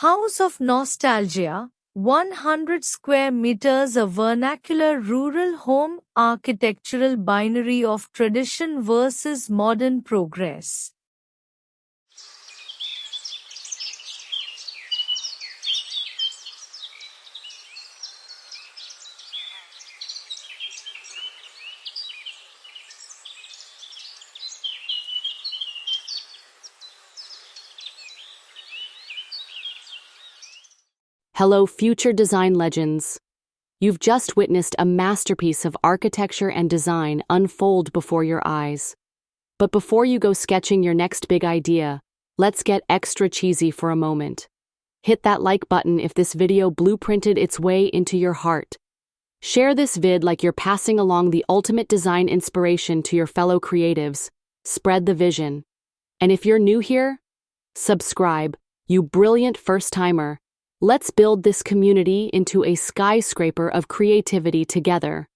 House of Nostalgia, 100 square meters, a vernacular rural home architectural binary of tradition versus modern progress. Hello, future design legends. You've just witnessed a masterpiece of architecture and design unfold before your eyes. But before you go sketching your next big idea, let's get extra cheesy for a moment. Hit that like button if this video blueprinted its way into your heart. Share this vid like you're passing along the ultimate design inspiration to your fellow creatives. Spread the vision. And if you're new here, subscribe, you brilliant first-timer. Let's build this community into a skyscraper of creativity together.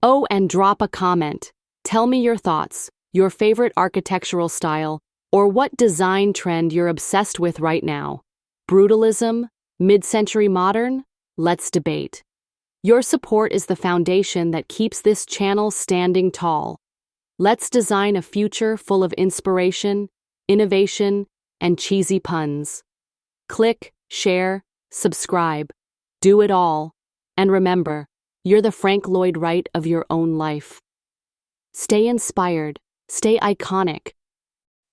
Oh, and drop a comment. Tell me your thoughts, your favorite architectural style, or what design trend you're obsessed with right now. Brutalism? Mid-century modern? Let's debate. Your support is the foundation that keeps this channel standing tall. Let's design a future full of inspiration, innovation, and cheesy puns. Click, share, subscribe, do it all, and remember, you're the Frank Lloyd Wright of your own life. Stay inspired, stay iconic.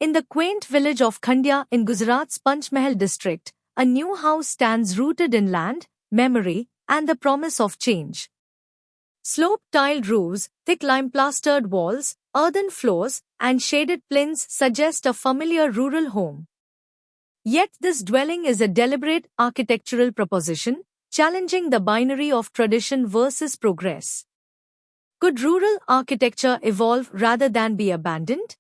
In the quaint village of Khandya in Gujarat's Panchmahal district, a new house stands rooted in land, memory, and the promise of change. Sloped tiled roofs, thick lime-plastered walls, earthen floors, and shaded plinths suggest a familiar rural home. Yet this dwelling is a deliberate architectural proposition, challenging the binary of tradition versus progress. Could rural architecture evolve rather than be abandoned?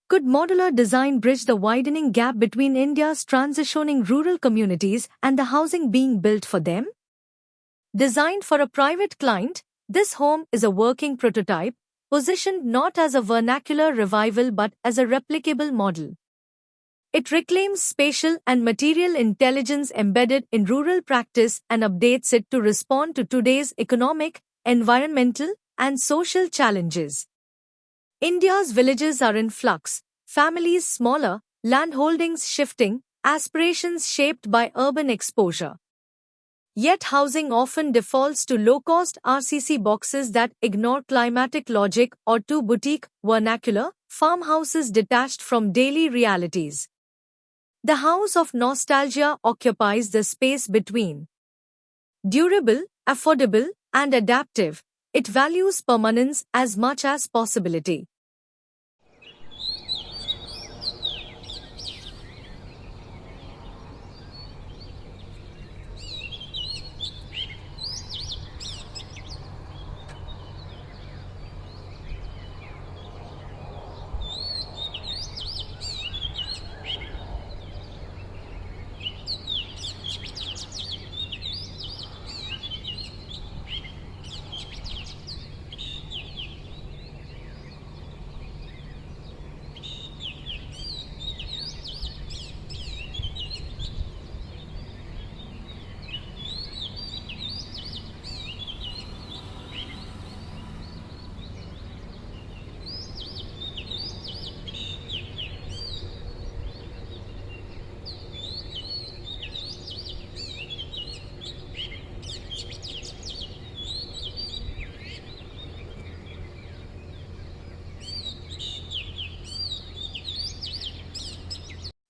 Could modular design bridge the widening gap between India's transitioning rural communities and the housing being built for them? Designed for a private client, this home is a working prototype, positioned not as a vernacular revival but as a replicable model. It reclaims spatial and material intelligence embedded in rural practice and updates it to respond to today's economic, environmental, and social challenges. India's villages are in flux, families smaller, landholdings shifting, aspirations shaped by urban exposure. Yet housing often defaults to low-cost RCC boxes that ignore climatic logic or to boutique, vernacular, farmhouses detached from daily realities. The House of Nostalgia occupies the space between durable, affordable, and adaptive. It values permanence as much as possibility.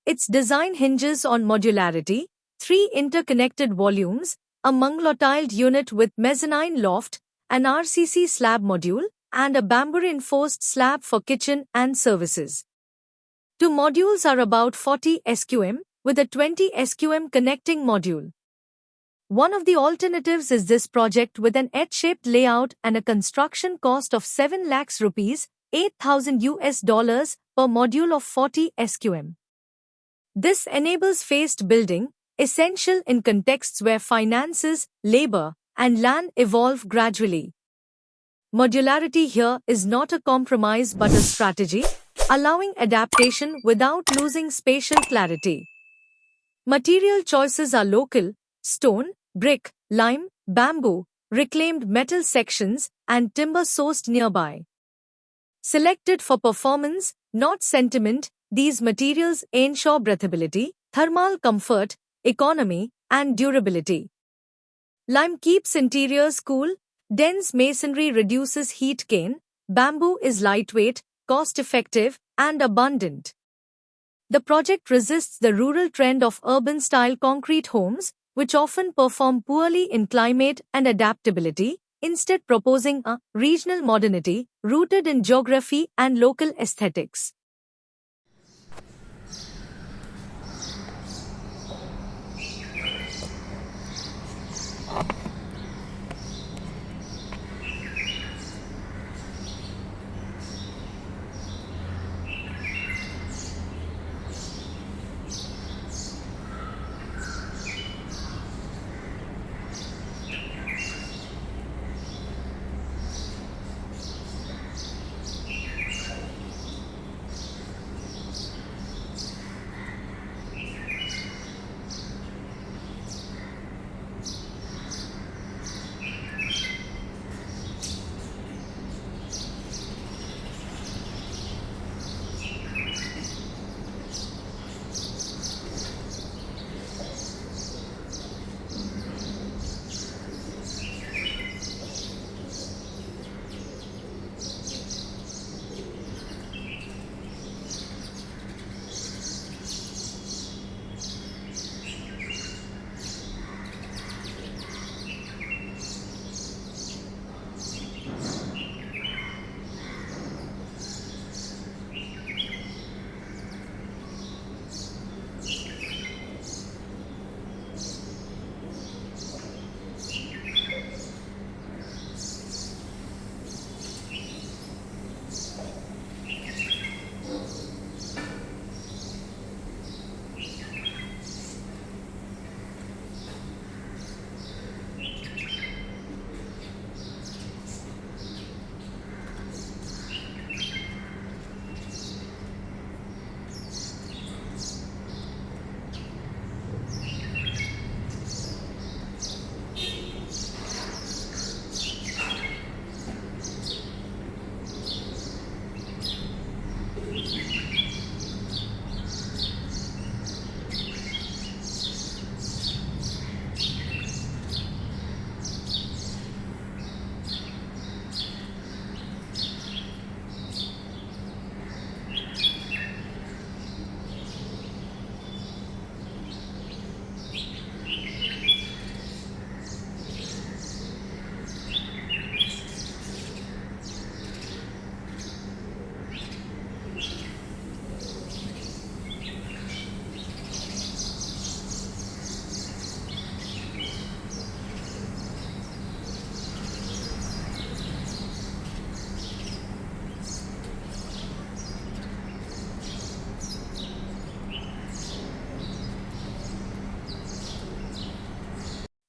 Its design hinges on modularity, 3 interconnected volumes, a bungalow-tiled unit with mezzanine loft, an RCC slab module, and a bamboo-reinforced slab for kitchen and services. 2 modules are about 40 SQM, with a 20 SQM connecting module. One of the alternatives is this project with an H-shaped layout and a construction cost of 7 lakhs rupees, $8,000 per module of 40 SQM. This enables phased building, essential in contexts where finances, labor, and land evolve gradually. Modularity here is not a compromise but a strategy, allowing adaptation without losing spatial clarity. Material choices are local: stone, brick, lime, bamboo, reclaimed metal sections, and timber sourced nearby. Selected for performance, not sentiment, these materials ensure breathability, thermal comfort, economy, and durability. Lime keeps interiors cool, dense masonry reduces heat gain, bamboo is lightweight, cost-effective, and abundant. The project resists the rural trend of urban-style concrete homes, which often perform poorly in climate and adaptability, instead proposing a regional modernity rooted in geography and local aesthetics.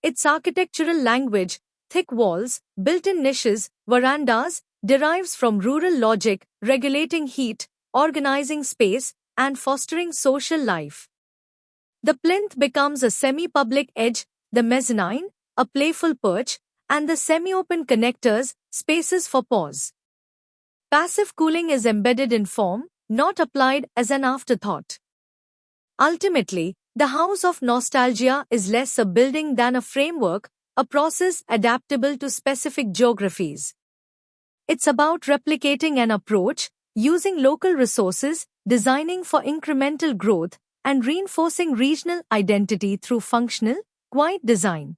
Its architectural language, thick walls, built-in niches, verandas, derives from rural logic, regulating heat, organizing space, and fostering social life. The plinth becomes a semi-public edge, the mezzanine, a playful perch, and the semi-open connectors, spaces for pause. Passive cooling is embedded in form, not applied as an afterthought. Ultimately, the House of Nostalgia is less a building than a framework, a process adaptable to specific geographies. It's about replicating an approach, using local resources, designing for incremental growth, and reinforcing regional identity through functional, quiet design.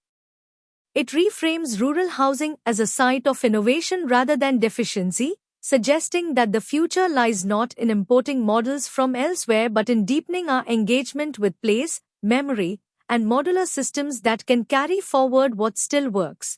It reframes rural housing as a site of innovation rather than deficiency, suggesting that the future lies not in importing models from elsewhere but in deepening our engagement with place, memory, and modular systems that can carry forward what still works.